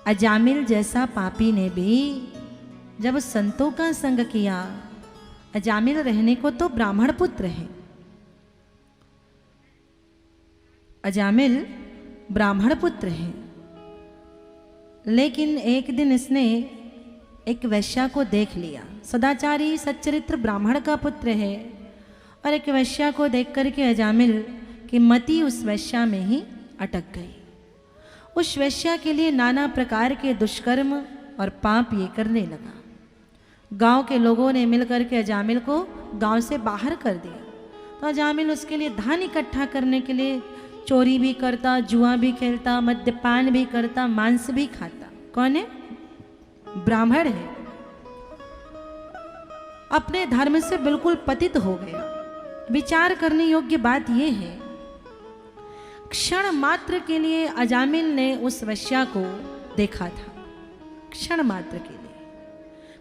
अजामिल जैसा पापी ने भी जब संतों का संग किया, अजामिल रहने को तो ब्राह्मण पुत्र है, अजामिल ब्राह्मण पुत्र है, लेकिन एक दिन इसने एक वैश्या को देख लिया। सदाचारी सच्चरित्र ब्राह्मण का पुत्र है और एक वैश्या को देख करके अजामिल की मति उस वैश्या में ही अटक गई। उस वैश्या के लिए नाना प्रकार के दुष्कर्म और पाप ये करने लगा। गांव के लोगों ने मिलकर के अजामिल को गांव से बाहर कर दिया। तो अजामिल उसके लिए धन इकट्ठा करने के लिए चोरी भी करता, जुआ भी खेलता, मद्यपान भी करता, मांस भी खाता। कौन है? ब्राह्मण है। अपने धर्म से बिल्कुल पतित हो गया। विचार करने योग्य बात यह है, क्षण मात्र के लिए अजामिल ने उस वैश्या को देखा था। क्षण मात्र के लिए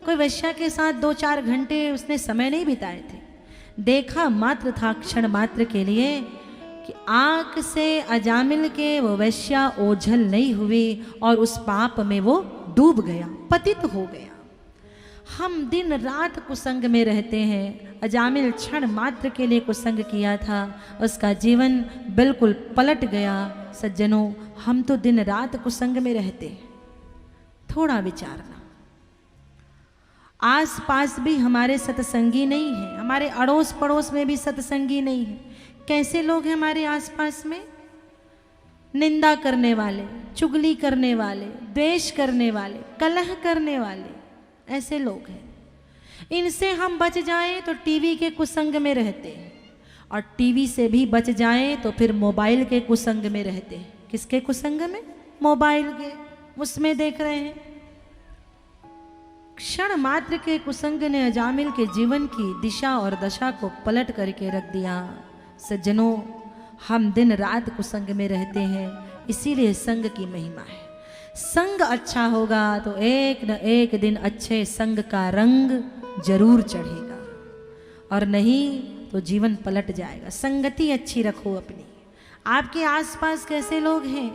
कोई वैश्या के साथ 2-4 घंटे उसने समय नहीं बिताए थे, देखा मात्र था क्षण मात्र के लिए कि आंख से अजामिल के वो वैश्या ओझल नहीं हुई और उस पाप में वो डूब गया, पतित हो गया। हम दिन रात कुसंग में रहते हैं। अजामिल क्षण मात्र के लिए कुसंग किया था, उसका जीवन बिल्कुल पलट गया। सज्जनों, हम तो दिन रात कुसंग में रहते हैं। थोड़ा विचारना, आस पास भी हमारे सत्संगी नहीं है, हमारे अड़ोस पड़ोस में भी सत्संगी नहीं है। कैसे लोग हैं हमारे आसपास में? निंदा करने वाले, चुगली करने वाले, द्वेष करने वाले, कलह करने वाले, ऐसे लोग हैं। इनसे हम बच जाएं तो टीवी के कुसंग में रहते हैं, और टीवी से भी बच जाएं तो फिर मोबाइल के कुसंग में रहते हैं। किसके कुसंग में? मोबाइल के, उसमें देख रहे हैं। क्षण मात्र के कुसंग ने अजामिल के जीवन की दिशा और दशा को पलट करके रख दिया। सज्जनों, हम दिन रात कुसंग में रहते हैं, इसीलिए संग की महिमा है। संग अच्छा होगा तो एक न एक दिन अच्छे संग का रंग जरूर चढ़ेगा, और नहीं तो जीवन पलट जाएगा। संगति अच्छी रखो अपनी। आपके आसपास कैसे लोग हैं?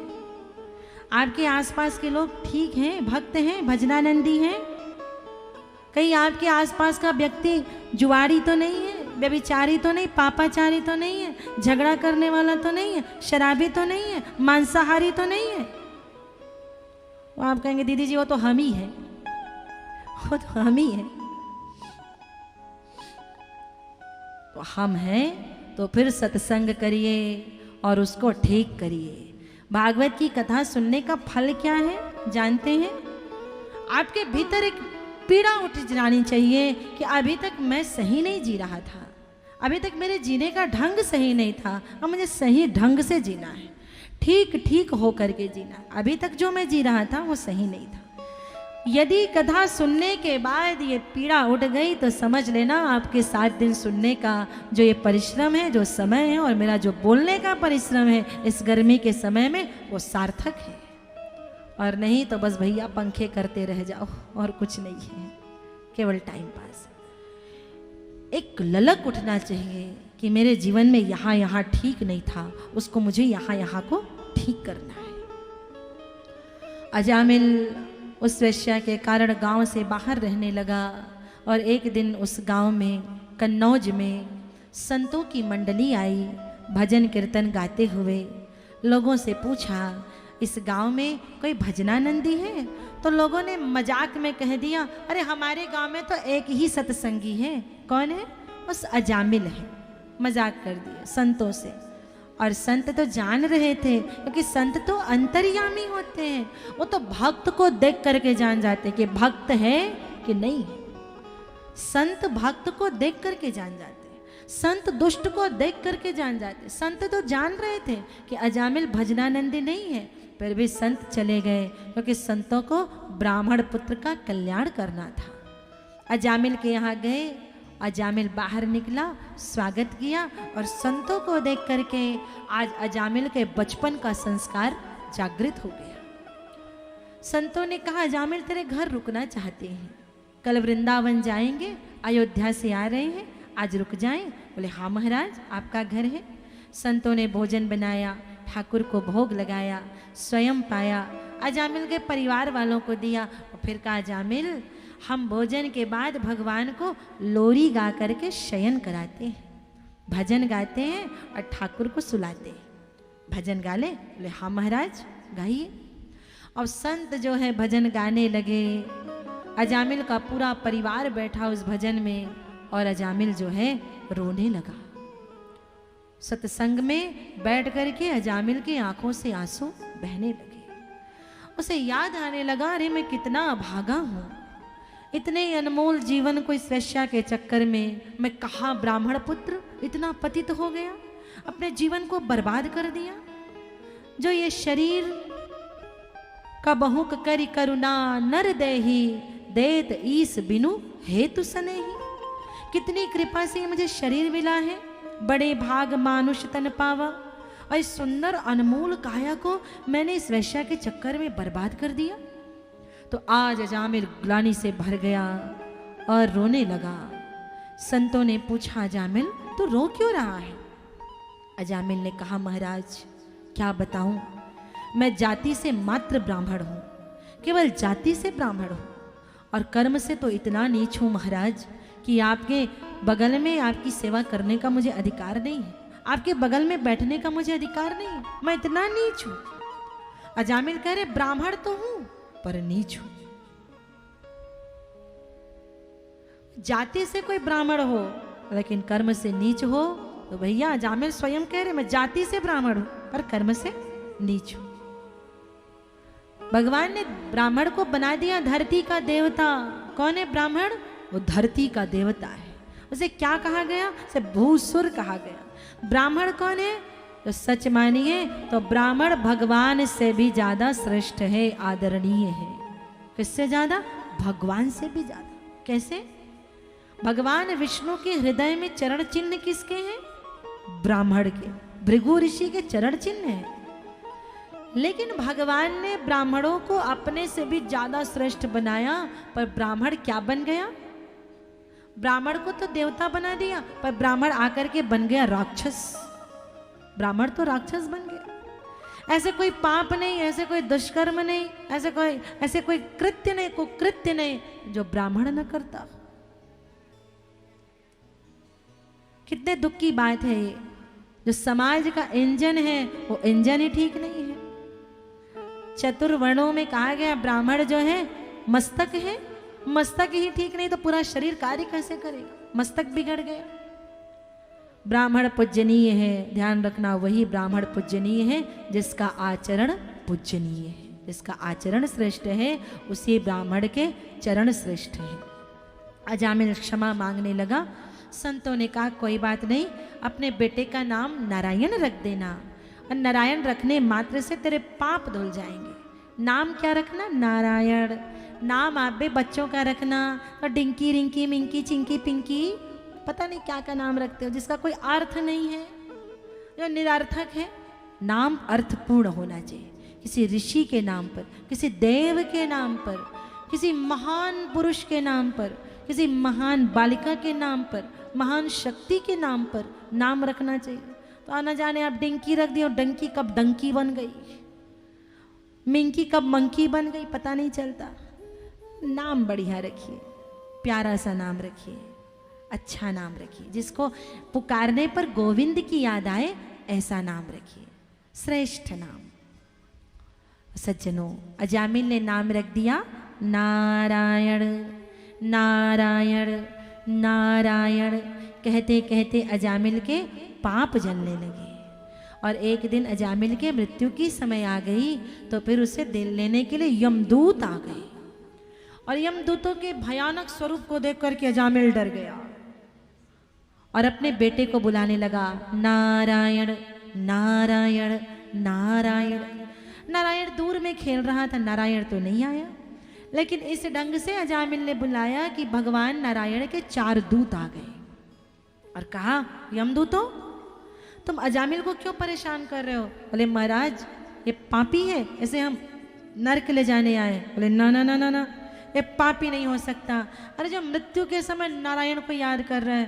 आपके आसपास के लोग ठीक हैं, भक्त हैं, भजनानंदी हैं? कहीं आपके आसपास का व्यक्ति जुआरी तो नहीं है, व्यभिचारी तो नहीं, पापाचारी तो नहीं है, झगड़ा करने वाला तो नहीं है, शराबी तो नहीं है, मांसाहारी तो नहीं है? वो आप कहेंगे दीदी जी वो तो हम ही हैं, वो तो हम ही हैं। तो हम हैं तो फिर सत्संग करिए और उसको ठीक करिए। भागवत की कथा सुनने का फल क्या है जानते हैं? आपके भीतर एक पीड़ा उठ जानी चाहिए कि अभी तक मैं सही नहीं जी रहा था, अभी तक मेरे जीने का ढंग सही नहीं था, अब मुझे सही ढंग से जीना है, ठीक ठीक हो करके जीना। अभी तक जो मैं जी रहा था वो सही नहीं था। यदि कथा सुनने के बाद ये पीड़ा उठ गई तो समझ लेना आपके 7 दिन सुनने का जो ये परिश्रम है, जो समय है, और मेरा जो बोलने का परिश्रम है इस गर्मी के समय में, वो सार्थक है। और नहीं तो बस भैया पंखे करते रह जाओ और कुछ नहीं है, केवल टाइम पास। एक ललक उठना चाहिए कि मेरे जीवन में यहाँ यहाँ ठीक नहीं था, उसको मुझे यहाँ यहाँ को ठीक करना है। अजामिल उस वैश्या के कारण गांव से बाहर रहने लगा, और एक दिन उस गांव में, कन्नौज में, संतों की मंडली आई भजन कीर्तन गाते हुए। लोगों से पूछा इस गांव में कोई भजनानंदी है? तो लोगों ने मजाक में कह दिया, अरे हमारे गांव में तो एक ही सत्संगी है। कौन है? उस अजामिल है। मजाक कर दिया संतों से। और संत तो जान रहे थे, क्योंकि संत तो अंतर्यामी होते हैं, वो तो भक्त को देख करके जान जाते कि भक्त है कि नहीं है। संत भक्त को देख करके जान जाते, संत दुष्ट को देख करके जान जाते। संत तो जान रहे थे कि अजामिल भजनानंदी नहीं है, फिर भी संत चले गए, क्योंकि संतों को ब्राह्मण पुत्र का कल्याण करना था। अजामिल के यहाँ गए, अजामिल बाहर निकला, स्वागत किया, और संतों को देख करके आज अजामिल के बचपन का संस्कार जागृत हो गया। संतों ने कहा अजामिल तेरे घर रुकना चाहते हैं, कल वृंदावन जाएंगे, अयोध्या से आ रहे हैं, आज रुक जाएं। बोले हाँ महाराज, आपका घर है। संतों ने भोजन बनाया, ठाकुर को भोग लगाया, स्वयं पाया, अजामिल के परिवार वालों को दिया और फिर कहा अजामिल हम भोजन के बाद भगवान को लोरी गा करके शयन कराते हैं, भजन गाते हैं और ठाकुर को सुलाते हैं। भजन गा ले? बोले हाँ महाराज गाइए। और संत जो है भजन गाने लगे, अजामिल का पूरा परिवार बैठा उस भजन में और अजामिल जो है रोने लगा। सत्संग में बैठ करके अजामिल की आंखों से आंसू बहने लगे। उसे याद आने लगा अरे मैं कितना अभागा हूं, इतने अनमोल जीवन को इस वेश्या के चक्कर में मैं कहाँ ब्राह्मण पुत्र इतना पतित हो गया, अपने जीवन को बर्बाद कर दिया। जो ये शरीर का बहुक करी करुणा नर देही देत ईस बिनु हेतु सनेही। कितनी कृपा से मुझे शरीर मिला है, बड़े भाग मानुष तन पावा, और इस सुंदर अनमोल काया को मैंने इस वेश्या के चक्कर में बर्बाद कर दिया। तो आज अजामिल ग्लानि से भर गया और रोने लगा। संतों ने पूछा अजामिल तू रो क्यों रहा है? अजामिल ने कहा महाराज क्या बताऊं, मैं जाति से मात्र ब्राह्मण हूं, केवल जाति से ब्राह्मण हूं, और कर्म से तो इतना नीच हूं महाराज कि आपके बगल में आपकी सेवा करने का मुझे अधिकार नहीं है, आपके बगल में बैठने का मुझे अधिकार नहीं है, मैं इतना नीच हूं। अजामिल कह रहे ब्राह्मण तो हूं पर नीच हूं। जाति से कोई ब्राह्मण हो लेकिन कर्म से नीच हो तो भैया अजामिल स्वयं कह रहे मैं जाति से ब्राह्मण हूं पर कर्म से नीच हूं। भगवान ने ब्राह्मण को बना दिया धरती का देवता। कौन है ब्राह्मण? वो धरती का देवता है। उसे क्या कहा गया? उसे भूसुर कहा गया। ब्राह्मण कौन है? तो सच मानिए तो ब्राह्मण भगवान से भी ज्यादा श्रेष्ठ है, आदरणीय है। किससे ज्यादा? भगवान से भी ज्यादा। कैसे? भगवान विष्णु के हृदय में चरण चिन्ह किसके हैं? ब्राह्मण के। भृगु ऋषि के चरण चिन्ह है। लेकिन भगवान ने ब्राह्मणों को अपने से भी ज्यादा श्रेष्ठ बनाया, पर ब्राह्मण क्या बन गया? ब्राह्मण को तो देवता बना दिया, पर ब्राह्मण आकर के बन गया राक्षस। ब्राह्मण तो राक्षस बन गया। ऐसे कोई पाप नहीं, ऐसे कोई दुष्कर्म नहीं, ऐसे कोई कृत्य नहीं, कुकृत्य नहीं जो ब्राह्मण न करता। कितने दुख की बात है ये। जो समाज का इंजन है वो इंजन ही ठीक नहीं है। चतुर्वर्णों में कहा गया ब्राह्मण जो है मस्तक है, मस्तक ही ठीक नहीं तो पूरा शरीर कार्य कैसे करेगा? मस्तक बिगड़ गया। ब्राह्मण पूजनीय है, ध्यान रखना, वही ब्राह्मण पूजनीय है जिसका आचरण पूजनीय है, जिसका आचरण श्रेष्ठ है, उसी ब्राह्मण के चरण श्रेष्ठ है। अजामिल क्षमा मांगने लगा। संतों ने कहा कोई बात नहीं, अपने बेटे का नाम नारायण रख देना, और नारायण रखने मात्र से तेरे पाप धुल जाएंगे। नाम क्या रखना? नारायण। नाम आप भी बच्चों का रखना, और डिंकी रिंकी मिंकी चिंकी पिंकी पता नहीं क्या का नाम रखते हो जिसका कोई अर्थ नहीं है, जो निरर्थक है। नाम अर्थपूर्ण होना चाहिए। किसी ऋषि के नाम पर, किसी देव के नाम पर, किसी महान पुरुष के नाम पर, किसी महान बालिका के नाम पर, महान शक्ति के नाम पर नाम रखना चाहिए। तो आना जाने आप डिंकी रख दी और डंकी कब डंकी बन गई, मिंकी कब मंकी बन गई, पता नहीं चलता। नाम बढ़िया रखिए, प्यारा सा नाम रखिए, अच्छा नाम रखिए, जिसको पुकारने पर गोविंद की याद आए ऐसा नाम रखिए, श्रेष्ठ नाम। सज्जनों, अजामिल ने नाम रख दिया नारायण। नारायण नारायण कहते कहते अजामिल के पाप जलने लगे, और एक दिन अजामिल के मृत्यु की समय आ गई तो फिर उसे दिल लेने के लिए यमदूत आ गए, और यमदूतों के भयानक स्वरूप को देख करके अजामिल डर गया और अपने बेटे को बुलाने लगा, नारायण नारायण नारायण। नारायण दूर में खेल रहा था, नारायण तो नहीं आया, लेकिन इस ढंग से अजामिल ने बुलाया कि भगवान नारायण के 4 दूत आ गए और कहा, यमदूतों तुम अजामिल को क्यों परेशान कर रहे हो? बोले महाराज ये पापी है, इसे हम नरक ले जाने आए। बोले ना ना ना ना ना, ये पापी नहीं हो सकता। अरे जो मृत्यु के समय नारायण को याद कर रहा है